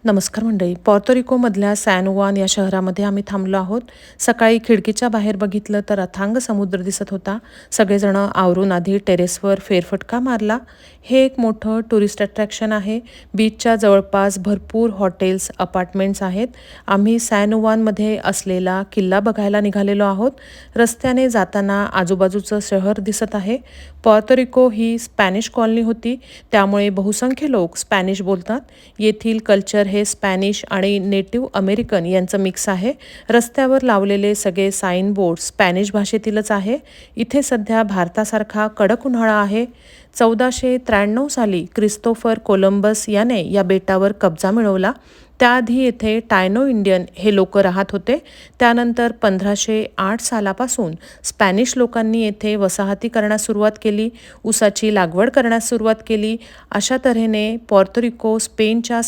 नमस्कार मंडळी. पॉर्तोरिकोमधल्या सॅन जुआन या शहरामध्ये आम्ही थांबलो आहोत. सकाळी खिडकीच्या बाहेर बघितलं तर अथांग समुद्र दिसत होता. सगळेजण आवरून आधी टेरेसवर फेरफटका मारला. हे एक मोठं टुरिस्ट अट्रॅक्शन आहे. बीचच्या जवळपास भरपूर हॉटेल्स, अपार्टमेंट्स आहेत. आम्ही सॅन जुआनमध्ये असलेला किल्ला बघायला निघालेलो आहोत. रस्त्याने जाताना आजूबाजूचं शहर दिसत आहे. पॉर्तोरिको ही स्पॅनिश कॉलनी होती, त्यामुळे बहुसंख्य लोक स्पॅनिश बोलतात. येथील कल्चर हे स्पॅनिश आणि नेटिव्ह अमेरिकन यांचं मिक्स आहे. रस्त्यावर लावलेले सगळे साइन बोर्ड स्पॅनिश भाषेतीलच आहे. इथे सध्या भारतासारखा कडक उन्हाळा आहे. 1493 साली क्रिस्तोफर कोलंबस याने या बेटावर कब्जा मिळवला. त्याआधी येथे टायनो इंडियन हे लोक राहत होते. त्यानंतर 1508 सालापासून स्पॅनिश लोकांनी येथे वसाहती करण्यास सुरुवात केली. ऊसाची लागवड करण्यास सुरुवात केली. अशा तऱ्हेने पॉर्तोरिको स्पेनच्या